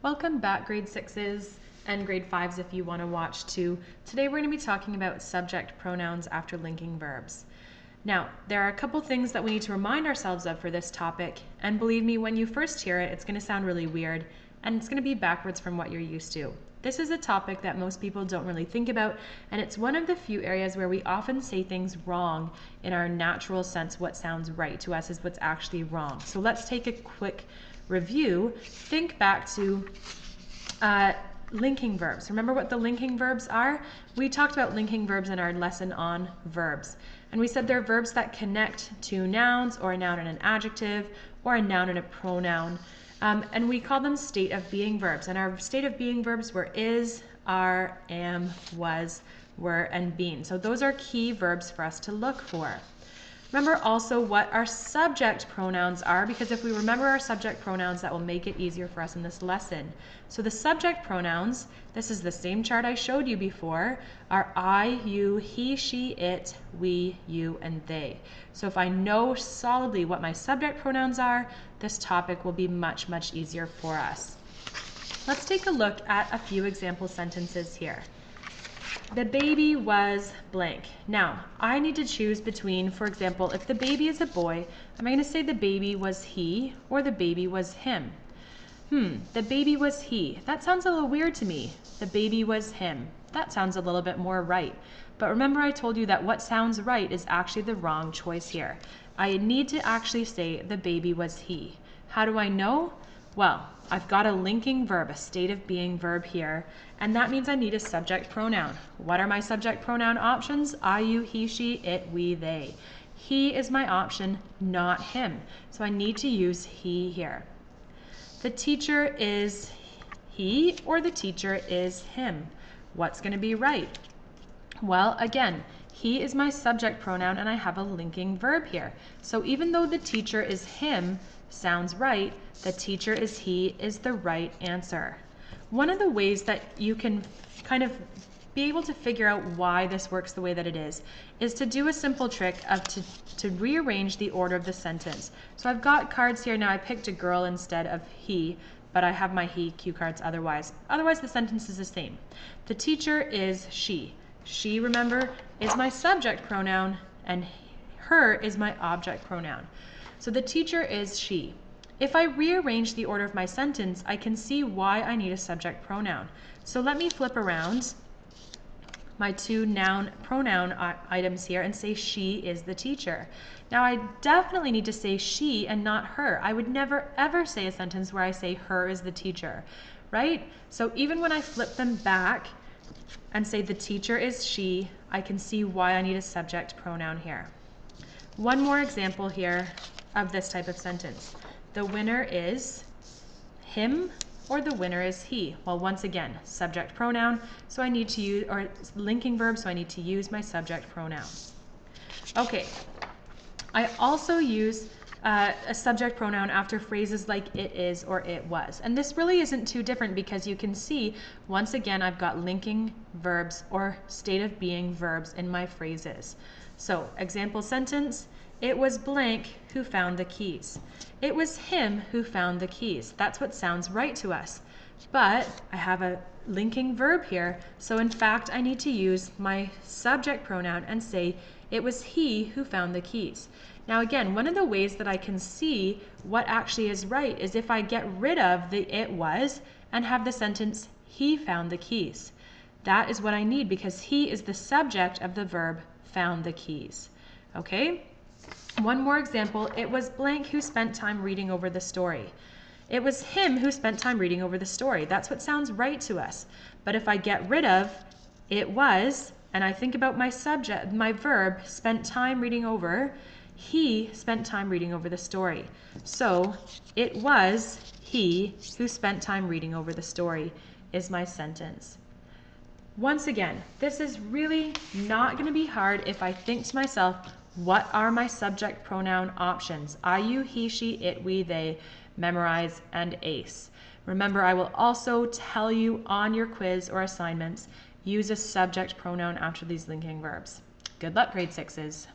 Welcome back, grade 6s and grade 5s if you want to watch too. Today we're going to be talking about subject pronouns after linking verbs. Now, there are a couple things that we need to remind ourselves of for this topic, and believe me, when you first hear it, it's going to sound really weird, and it's going to be backwards from what you're used to. This is a topic that most people don't really think about, and it's one of the few areas where we often say things wrong in our natural sense. What sounds right to us is what's actually wrong. So let's take a quick review. Think back to linking verbs. Remember what the linking verbs are? We talked about linking verbs in our lesson on verbs. And we said they're verbs that connect to nouns, or a noun and an adjective, or a noun and a pronoun. And we call them state of being verbs. And our state of being verbs were is, are, am, was, were, and been. So those are key verbs for us to look for. Remember also what our subject pronouns are, because if we remember our subject pronouns, that will make it easier for us in this lesson. So the subject pronouns, this is the same chart I showed you before, are I, you, he, she, it, we, you, and they. So if I know solidly what my subject pronouns are, this topic will be much, much easier for us. Let's take a look at a few example sentences here. The baby was blank. Now, I need to choose between, for example, if the baby is a boy, am I going to say the baby was he or the baby was him? The baby was he. That sounds a little weird to me. The baby was him. That sounds a little bit more right. But remember I told you that what sounds right is actually the wrong choice here. I need to actually say the baby was he. How do I know? Well, I've got a linking verb, a state of being verb here, and that means I need a subject pronoun. What are my subject pronoun options? I, you, he, she, it, we, they. He is my option, not him. So I need to use he here. The teacher is he or the teacher is him. What's going to be right? Well, again, he is my subject pronoun and I have a linking verb here. So even though the teacher is him sounds right, the teacher is he is the right answer. One of the ways that you can kind of be able to figure out why this works the way that it is to do a simple trick of to rearrange the order of the sentence. So I've got cards here now. I picked a girl instead of he, but I have my he cue cards otherwise. Otherwise the sentence is the same. The teacher is she. She, remember, is my subject pronoun and her is my object pronoun. So the teacher is she. If I rearrange the order of my sentence, I can see why I need a subject pronoun. So let me flip around my two noun pronoun items here and say she is the teacher. Now I definitely need to say she and not her. I would never ever say a sentence where I say her is the teacher, right? So even when I flip them back and say the teacher is she, I can see why I need a subject pronoun here. One more example here of this type of sentence. The winner is him or the winner is he. Well, once again, subject pronoun, so I need to use, or linking verb, so I need to use my subject pronoun. Okay, I also use a subject pronoun after phrases like it is or it was. And this really isn't too different because you can see, once again, I've got linking verbs or state of being verbs in my phrases. So, example sentence, it was blank who found the keys. It was him who found the keys. That's what sounds right to us. But I have a linking verb here, so in fact I need to use my subject pronoun and say it was he who found the keys. Now again, one of the ways that I can see what actually is right is if I get rid of the it was and have the sentence he found the keys. That is what I need because he is the subject of the verb found the keys. Okay? One more example, it was blank who spent time reading over the story. It was him who spent time reading over the story. That's what sounds right to us. But if I get rid of it was, and I think about my subject, my verb, spent time reading over, he spent time reading over the story. So it was he who spent time reading over the story is my sentence. Once again, this is really not going to be hard if I think to myself, what are my subject pronoun options? I, you, he, she, it, we, they, memorize, and ace. Remember, I will also tell you on your quiz or assignments, use a subject pronoun after these linking verbs. Good luck, grade 6s.